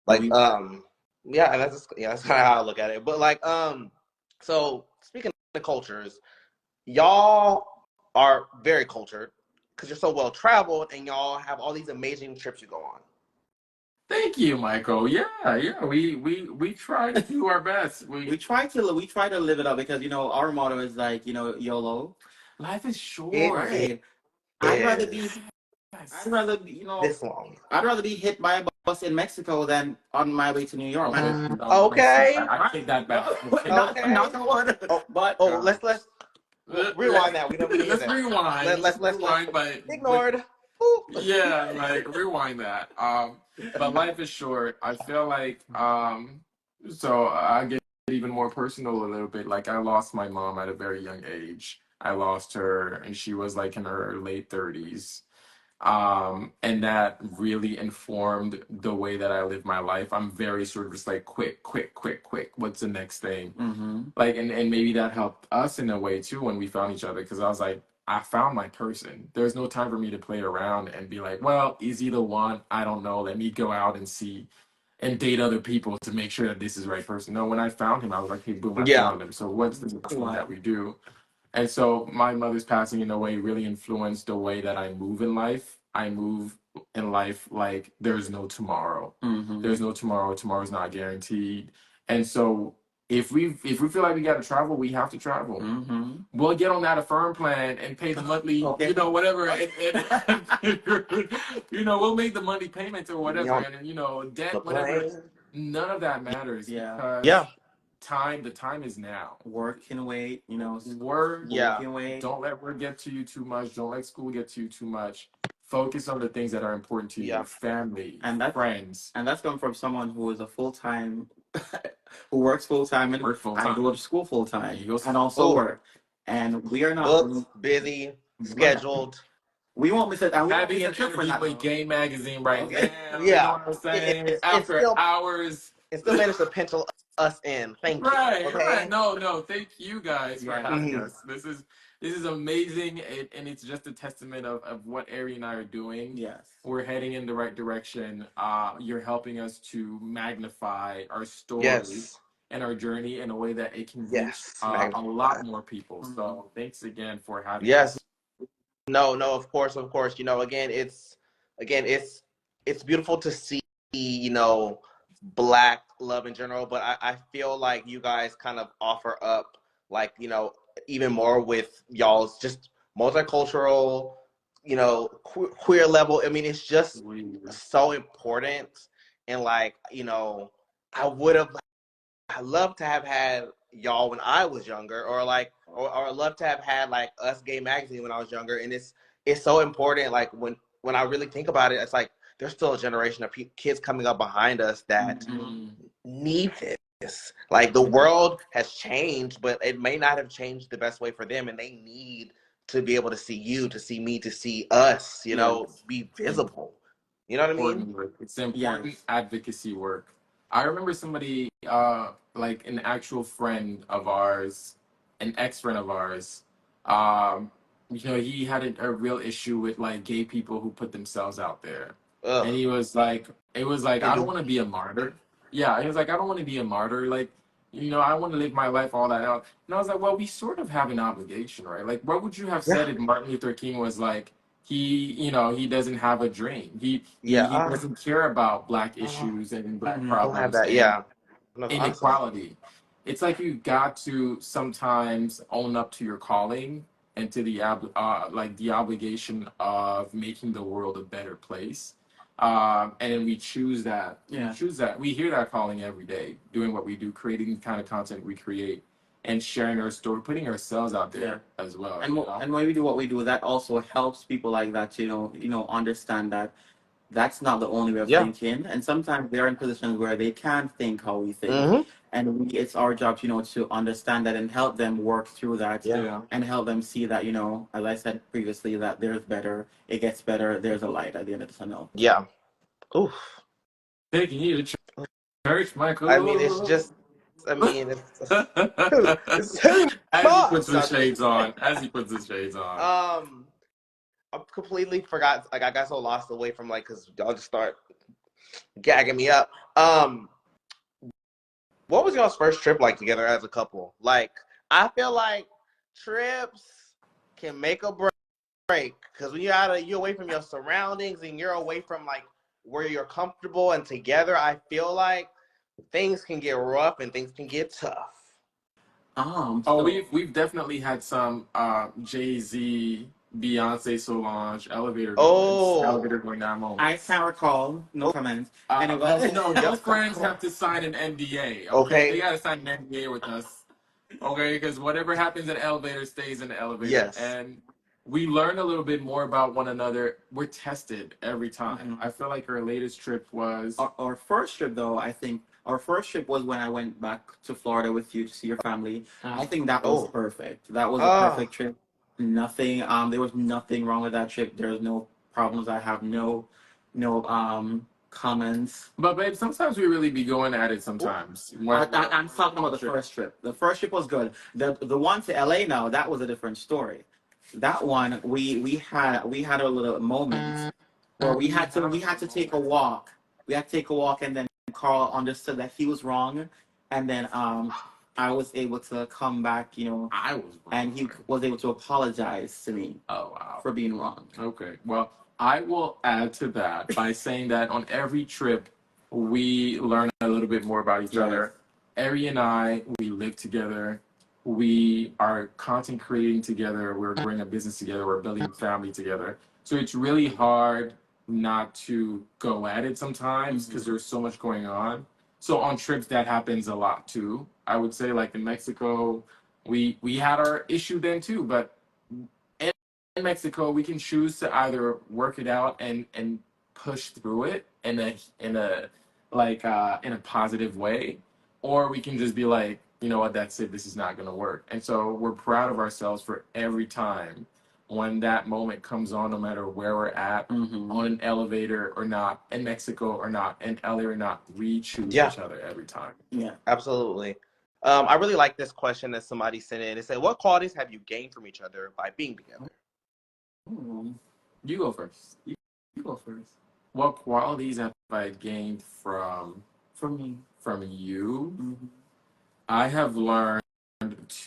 Like, and that's kind of how I look at it. But, like, so speaking of cultures, y'all are very cultured because you're so well traveled and y'all have all these amazing trips you go on. Thank you, Michael. Yeah. We try to do our best. We try to live it up because our motto is, like, YOLO. Life is short. I'd rather be this long. I'd rather be hit by a bus in Mexico than on my way to New York. Okay. I take that back. Not the one. But let's rewind that. We don't need Let's rewind. Let's rewind. But ignored. Yeah, like rewind that. But life is short. I feel like so I get even more personal a little bit. Like I lost my mom at a very young age. I lost her and she was like in her late 30s. And that really informed the way that I live my life. I'm very sort of just like quick, quick, quick, quick. What's the next thing? Like, and maybe that helped us in a way too when we found each other because I was like, I found my person. There's no time for me to play around and be like, well, is he the one? I don't know. Let me go out and see and date other people to make sure that this is the right person. No, when I found him, I was like, hey, boom, I Yeah. found him. So what's the next thing that we do? And so my mother's passing in a way really influenced the way that I move in life. I move in life like there's no tomorrow. There's no tomorrow. Tomorrow's not guaranteed. And so if we feel like we got to travel, we have to travel. We'll get on that affirm plan and pay the monthly, Okay. you know, whatever. You know, we'll make the monthly payments or whatever. Yeah. And, you know, The debt, whatever. plane. None of that matters Yeah. because Yeah. the time is now. Work can wait, you know. Work Yeah. Can wait. don't let work get to you too much. Don't let school get to you too much. Focus on the things that are important to you, Yeah. family, And that's friends. and that's coming from someone who is a full-time who works full-time and Work full I time. go to school full-time You go and also Oh, work. And we are not booked, busy, we're not- scheduled. we won't miss it. And we won't Having miss a an trip for interview that. with Game Magazine right Okay. now. You know Yeah. what I'm saying? It's After still hours. it still managed to pencil us in. Thank you. Right, Okay. right. No. Thank you guys for Yeah. having us. This is amazing, and it's just a testament of what Erry and I are doing. Yes. We're heading in the right direction. You're helping us to magnify our story Yes. and our journey in a way that it can reach Yes. a lot more people. So thanks again for having Yes. us. No, of course. You know, again, it's beautiful to see, you know, Black love in general, but I feel like you guys kind of offer up, like, you know, even more with y'all's just multicultural, you know, queer level. I mean, it's just so important. And like, you know, I love to have had y'all when I was younger, or like, or I love to have had like Us Gay Magazine when I was younger. And it's so important. Like when I really think about it, it's like there's still a generation of kids coming up behind us that need this. Like the world has changed, but it may not have changed the best way for them, and they need to be able to see you, to see me, to see us. You know, be visible. You know what I mean? Important work. It's important Yes. advocacy work. I remember somebody, like an actual friend of ours, an ex-friend of ours, you know, he had a real issue with like gay people who put themselves out there. Ugh. And he was like, it was like, And I don't want to be a martyr. Yeah, he was like, I don't want to be a martyr. Like, you know, I want to live my life, all that out. And I was like, well, we sort of have an obligation, right? Like, what would you have said if Martin Luther King was like, you know, he doesn't have a dream. He doesn't care about Black issues and Black don't problems have that. and Yeah. No, honestly. inequality. It's like you got to sometimes own up to your calling and to the like the obligation of making the world a better place. And then we choose that. Yeah. We choose that. We hear that calling every day, doing what we do, creating the kind of content we create, and sharing our story, putting ourselves out there as well. And and when we do what we do, that also helps people like that, you know, understand that that's not the only way of thinking. And sometimes they're in positions where they can't think how we think. And it's our job, you know, to understand that and help them work through that. Yeah. And help them see that, you know, as I said previously, that there's better, it gets better, there's a light at the end of the tunnel. Yeah. Oof. Taking you to church, Michael. I mean, it's just. I mean, it's too As he much. puts his shades on. As he puts his shades on. I completely forgot. Like, I got so lost away from like, cause y'all just start gagging me up. What was y'all's first trip like together as a couple? Like, I feel like trips can make a break, because when you're away from your surroundings and you're away from like where you're comfortable and together, I feel like things can get rough and things can get tough. We've definitely had some Jay-Z, Beyonce, Solange elevator going down moments. I can't recall. No comments. Anyway, no, those friends have to sign an NDA. Okay, they gotta sign an NDA with us. Okay, because whatever happens in the elevator stays in the elevator. Yes. And we learn a little bit more about one another. We're tested every time. Mhm. I feel like our latest trip was Our first trip, though, I think our first trip was when I went back to Florida with you to see your family. I think that was Oh. perfect. That was a Oh. perfect trip. Nothing, there was nothing wrong with that trip. There was no problems. I have no comments. but babe, sometimes we really be going at it sometimes. I'm talking about the first trip. The first trip was good. The one to LA now, that was a different story. That one we had a little moment where we had to take a walk. We had to take a walk, and then Carl understood that he was wrong, and then I was able to come back, I was wrong. and he was able to apologize to me Oh wow. for being wrong. Okay. Well, I will add to that by saying that on every trip we learn a little bit more about each Yes. other. Erry and I, we live together. We are content creating together. We're growing a business together. We're building a family together. So it's really hard not to go at it sometimes because there's so much going on. So on trips that happens a lot too. I would say like in Mexico, we had our issue then too, but in Mexico, we can choose to either work it out and push through it in a positive way, or we can just be like, you know what, that's it. This is not gonna work. And so we're proud of ourselves for every time when that moment comes on, no matter where we're at, on an elevator or not, in Mexico or not, in LA or not, we choose Yeah. each other every time. Yeah. Absolutely. I really like this question that somebody sent in. It said, "What qualities have you gained from each other by being together?" Ooh. You go first. You go first. What qualities have I gained From me. from you? Mm-hmm. I have learned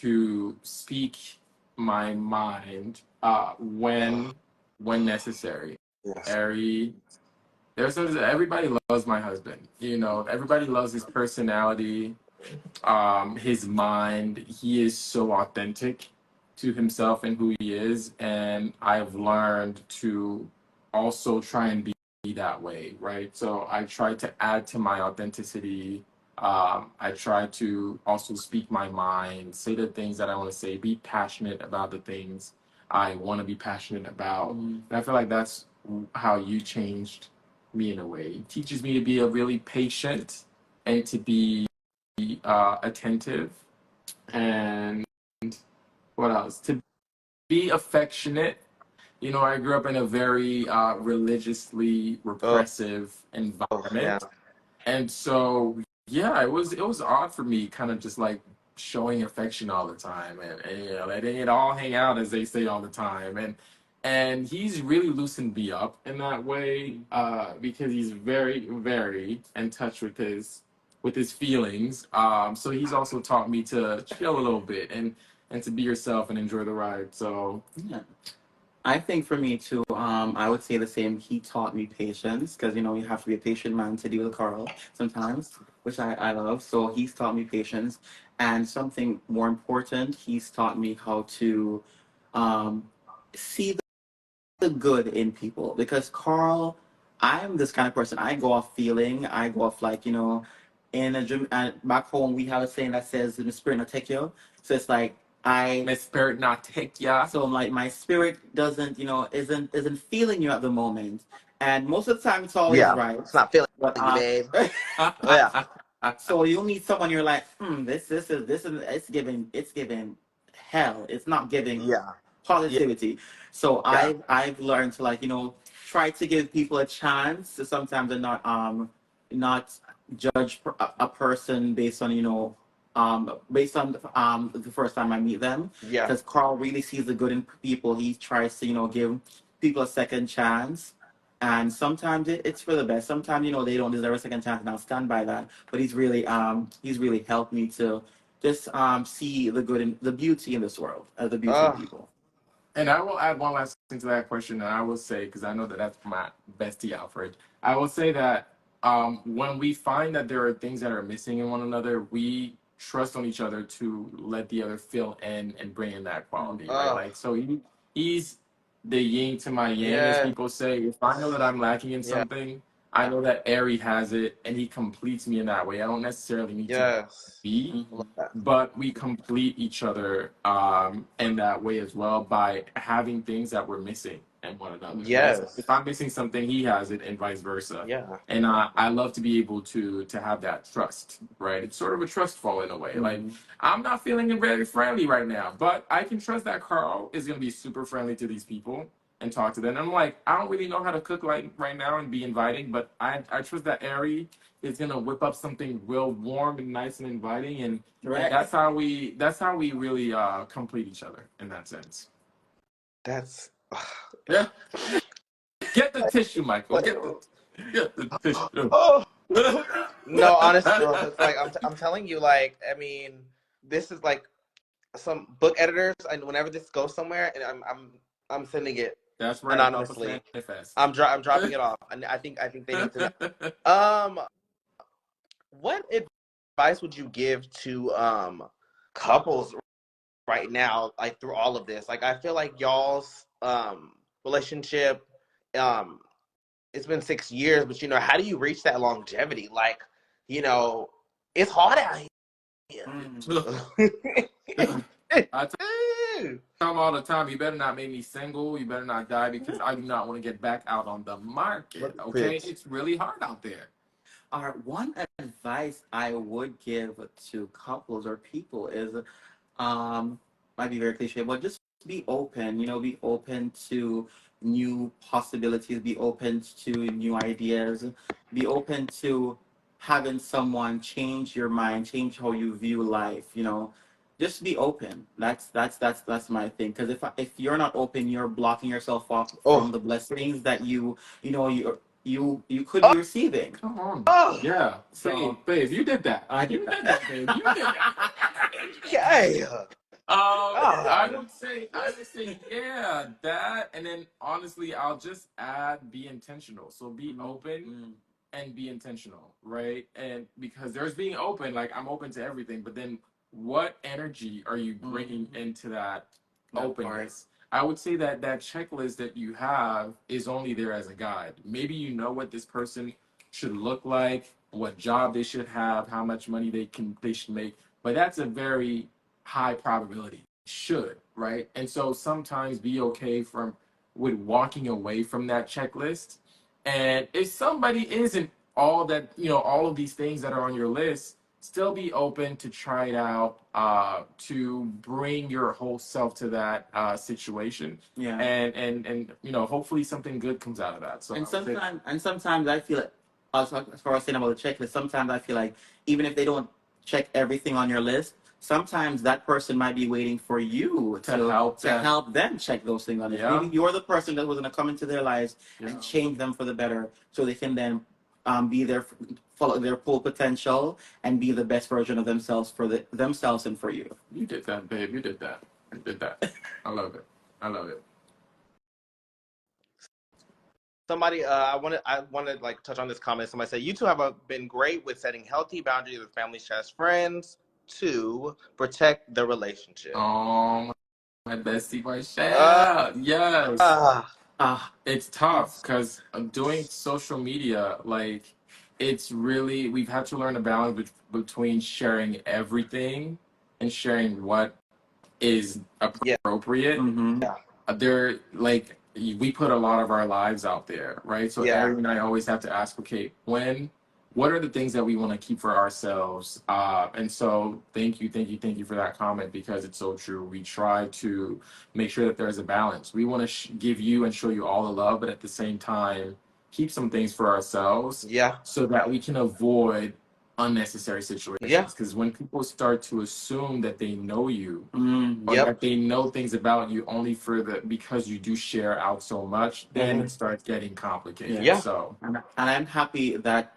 to speak my mind when necessary. Yes. Every everybody loves my husband. Everybody loves his personality, his mind. He is so authentic to himself and who he is, and I've learned to also try and be that way, right? So I try to add to my authenticity. I try to also speak my mind, say the things that I want to say, be passionate about the things I want to be passionate about. And I feel like that's how you changed me in a way. It teaches me to be a really patient and to be attentive, and what else? To be affectionate. I grew up in a very religiously repressive Yeah. environment, and so yeah, it was odd for me, kind of just like showing affection all the time, and letting it all hang out, as they say all the time, and he's really loosened me up in that way, because he's very, very in touch with his feelings. So he's also taught me to chill a little bit and to be yourself and enjoy the ride. So Yeah. I think for me too, I would say the same. He taught me patience because you have to be a patient man to deal with Carl sometimes, which I love. So he's taught me patience, and something more important, he's taught me how to um, see the good in people. Because Carl, I'm this kind of person. I go off feeling. I go off like in a gym. Back home, we have a saying that says, "The spirit not take you." So it's like my spirit not take ya. so like my spirit doesn't, isn't feeling you at the moment, and most of the time it's always Yeah. right. It's not feeling But you, babe. Yeah. so you'll meet someone you're like, this is it's giving hell. It's not giving Yeah. positivity. So Yeah. I've learned to try to give people a chance. So sometimes and not judge a person based on the first time I meet them, Yeah. because Carl really sees the good in people. He tries to give people a second chance, and sometimes it's for the best. Sometimes they don't deserve a second chance, and I'll stand by that. But he's really helped me to just see the good and the beauty in this world, the beauty in Uh, people. And I will add one last thing to that question, and I will say, because I know that that's my bestie, Alfred. I will say that when we find that there are things that are missing in one another, we trust on each other to let the other fill in and bring in that quality, right? Like, so he's the yin to my yang, as yeah. people say. If I know that I'm lacking in Yeah. something, I know that Erry has it, and he completes me in that way. I don't necessarily need to Yes. be, Love that. but we complete each other in that way as well by having things that we're missing in one another. Right? Yes. So if I'm missing something, he has it, and vice versa. Yeah. And I love to be able to have that trust, right? It's sort of a trust fall in a way. Like I'm not feeling very friendly right now, but I can trust that Karl is gonna be super friendly to these people and talk to them. And I'm like, I don't really know how to cook like right now and be inviting, but I trust that Erry is gonna whip up something real warm and nice and inviting, and that's how we really complete each other in that sense. That's Yeah. Get the tissue, Michael. Get the tissue. oh. No, honestly, it's like I'm telling you, like, I mean, this is like some book editors, and whenever this goes somewhere, and I'm sending it. That's right. Anonymously. I'm dropping it off, and I think they need to know. What advice would you give to couples right now, like through all of this? Like, I feel like y'all's relationship, it's been 6 years, but how do you reach that longevity? Like, it's hard out here. I tell them all the time, you better not make me single, you better not die, because I do not want to get back out on the market. Okay, it's really hard out there. One advice I would give to couples or people is, might be very cliche, but just be open. Be open to new possibilities. Be open to new ideas. Be open to having someone change your mind, change how you view life. Just be open. That's my thing. Because if you're not open, you're blocking yourself off from the blessings that you could be receiving. Come on. Yeah. So, babe, you did that. You did that, babe. You did that. Okay. I would say, yeah, that, and then honestly, I'll just add, be intentional. So be open and be intentional, right? And because there's being open, like I'm open to everything, but then what energy are you bringing into that openness? I would say that checklist that you have is only there as a guide. Maybe you know what this person should look like, what job they should have, how much money they should make, but that's a very high probability. Should, right? And so sometimes be okay with walking away from that checklist. And if somebody isn't all that, all of these things that are on your list, still be open to try it out, to bring your whole self to that situation. Yeah. And hopefully something good comes out of that. So sometimes I feel like, as far as saying about the checklist, sometimes I feel like even if they don't check everything on your list, sometimes that person might be waiting for you to help them check those things on it. Yeah. Maybe you're the person that was going to come into their lives and change them for the better, so they can then be follow their full potential and be the best version of themselves for themselves and for you. You did that, babe. You did that. You did that. I love it. I love it. Somebody, I want to like touch on this comment. Somebody said, "You two have been great with setting healthy boundaries with family, friends to protect the relationship." Oh, my bestie, Marshall. Yes. It's tough because doing social media, like, it's really, we've had to learn a balance between sharing everything and sharing what is appropriate. They're like, we put a lot of our lives out there, right? So Erry and I always have to ask, okay, what are the things that we want to keep for ourselves? And so thank you for that comment, because it's so true. We try to make sure that there's a balance. We want to give you and show you all the love, but at the same time, keep some things for ourselves. Yeah. So that we can avoid unnecessary situations. Yeah. Because when people start to assume that they know you, or that they know things about you only because you do share out so much, then it starts getting complicated. Yeah. So, and I'm happy that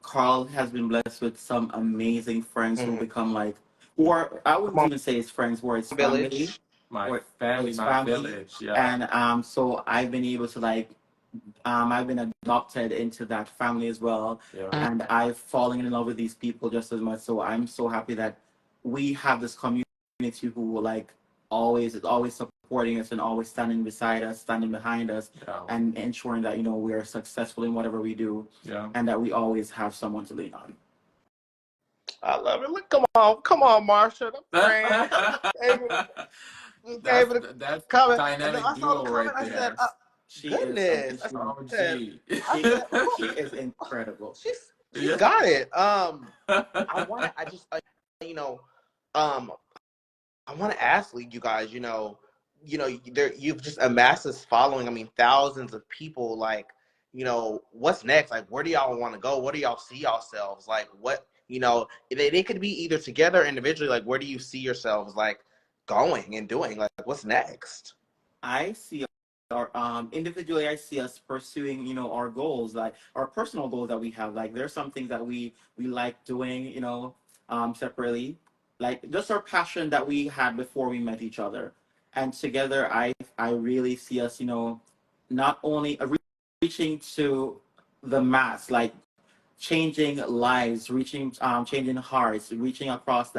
Karl has been blessed with some amazing friends who become I wouldn't even say it's friends, where it's family. My village. Yeah. And so I've been able to I've been adopted into that family as well. Yeah. And I've fallen in love with these people just as much. So I'm so happy that we have this community who always support supporting us and always standing beside us, standing behind us, and ensuring that, you know, we are successful in whatever we do, and that we always have someone to lean on. I love it. Look, come on, Marsha. That's comment. And then dynamic I saw the duo comment. right I said, there. goodness. I said, She is incredible. She's got it. I just, you know, I want to ask you guys, you've just amassed this following. I mean, thousands of people. Like, what's next? Like, where do y'all want to go? What do y'all see yourselves? Like, what, they could be either together or individually. Like, where do you see yourselves, like, going and doing? Like, what's next? I see our individually, I see us pursuing, you know, our goals, like our personal goals that we have. Like, there's some things that we like doing, you know, separately, like just our passion that we had before we met each other, and together, I really see us, you know, not only reaching to the mass, like changing lives, reaching changing hearts, reaching across to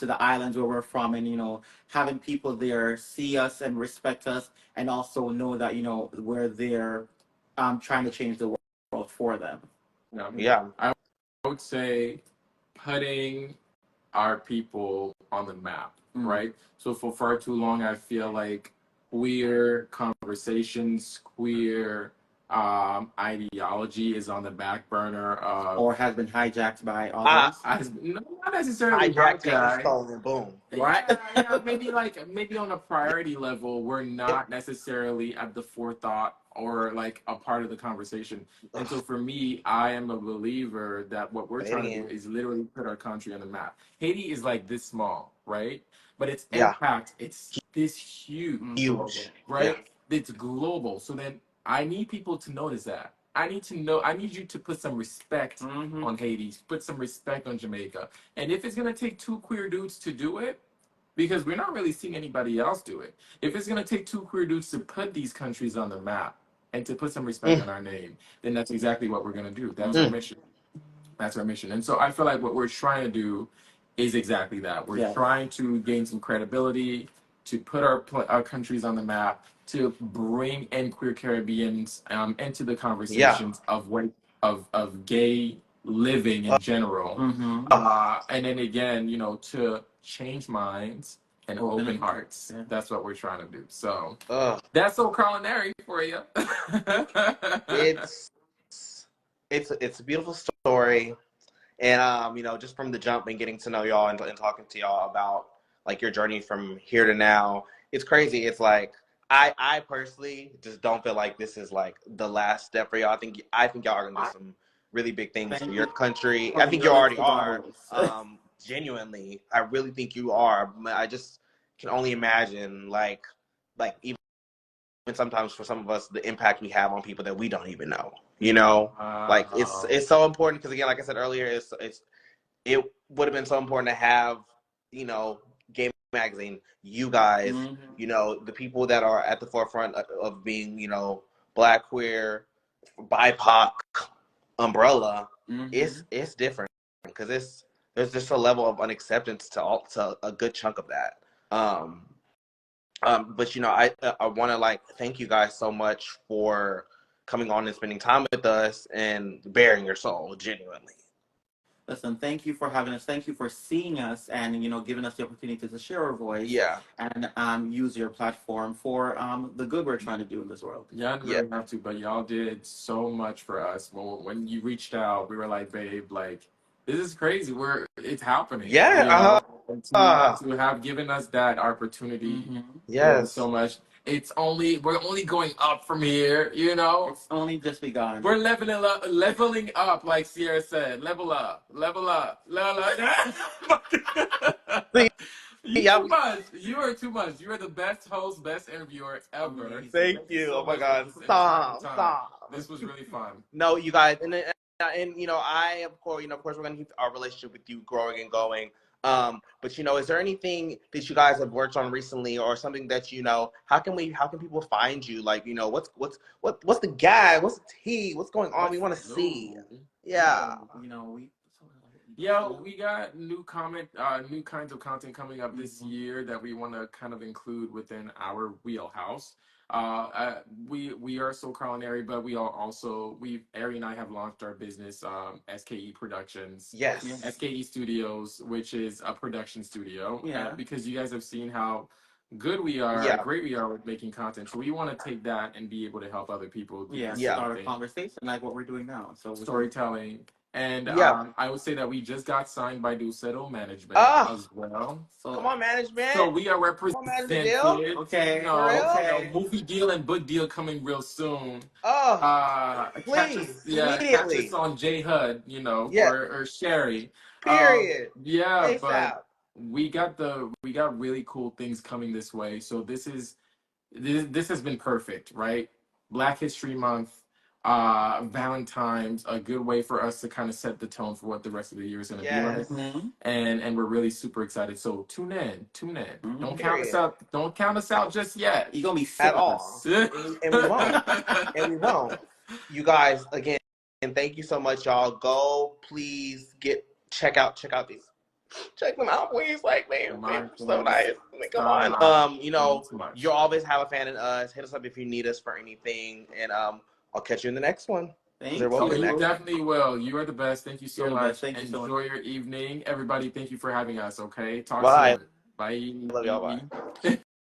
the islands where we're from, and, you know, having people there see us and respect us, and also know that, you know, we're there trying to change the world for them. Yeah. I would say putting our people on the map, right? So for far too long, I feel like queer conversations, queer ideology is on the back burner of, or has been hijacked by others. Not necessarily hijacked, stolen, boom. Right? Maybe on a priority level, we're not necessarily at the forethought or like a part of the conversation. And so for me, I am a believer that what we're trying to do is literally put our country on the map. Haiti is like this small, right? But its impact, it's this huge, right? Yeah. It's global. So then I need people to notice that. I need you to put some respect on Haiti, put some respect on Jamaica. And if it's going to take two queer dudes to do it, because we're not really seeing anybody else do it, if it's going to take two queer dudes to put these countries on the map and to put some respect on our name, then that's exactly what we're going to do. That's our mission. That's our mission. And so I feel like what we're trying to do is exactly that. We're trying to gain some credibility, to put our countries on the map, to bring in queer Caribbeans into the conversations of gay living in general. And then again, you know, to change minds and open hearts. That's what we're trying to do. So that's so Karl and Erry for you. It's a beautiful story. And just from the jump and getting to know y'all and talking to y'all about like your journey from here to now, it's crazy. It's like I personally just don't feel like this is like the last step for y'all. I think y'all are gonna do some really big things for your country. I think you already are. Genuinely, I really think you are. I just can only imagine like even sometimes for some of us the impact we have on people that we don't even know. Like it's so important because, again, like I said earlier, it would have been so important to have Gay Magazine, you guys, the people that are at the forefront of being Black, queer, BIPOC umbrella. It's different because there's just a level of unacceptance to a good chunk of that. But I want to like thank you guys so much for coming on and spending time with us and bearing your soul genuinely. Listen, thank you for having us. Thank you for seeing us and giving us the opportunity to share our voice. And use your platform for the good we're trying to do in this world. Yeah, I didn't really have to, but y'all did so much for us. Well, when you reached out, we were like, babe, like this is crazy. It's happening. To have given us that opportunity. Yes. So much. We're only going up from here, It's only just begun. We're leveling up, like Sierra said. Level up. Too much. You are too much. You are the best host, best interviewer ever. Thank you. Oh my God. Stop. This was really fun. No, you guys, and I of course we're gonna keep our relationship with you growing and going. But is there anything that you guys have worked on recently, or something that how can people find you? Like, what's the guy? What's the tea? What's going on? We want to see. Yeah. Yeah, we got new new kinds of content coming up this year that we want to kind of include within our wheelhouse. We are so Karl and Erry, but we are also Erry and I have launched our business, SKE Productions, Yes. SKE Studios, which is a production studio. Yeah. Because you guys have seen how good we are, Yeah. great we are with making content. So we want to take that and be able to help other people do Yeah. the Yeah. same Start a thing. conversation like what we're doing now. So Storytelling. And Yeah. I would say that we just got signed by Dulcedo Management Ah, as well. come on, management. So we are Come on, management represented. deal. okay. No, For real? Okay. movie deal and book deal coming real soon. Oh, Catch please, us, yeah, catch immediately. us on J HUD, Yeah. or Sherry. Period. Yeah, but ASAP. we got really cool things coming this way. So this has been perfect, right? Black History Month, Valentine's, a good way for us to kind of set the tone for what the rest of the year is going to be like. Yes. Mhm. And we're really super excited. So tune in. Mhm. Don't count us Period. out. Don't count us out just yet. You're gonna be sick At of all. us. And we won't. And we won't. You guys, again, and thank you so much, y'all. Go, please check out these. Check them out, please. Like, man, they're so nice. I mean, come on. You always have a fan in us. Hit us up if you need us for anything. And I'll catch you in the next one. Thank There will Oh, be a you next. definitely will. You are the best. Thank you so You're the much. best. Thank you so Enjoy your evening. Everybody, thank you for having us, okay? Talk Bye. soon. Bye. Love y'all. Bye.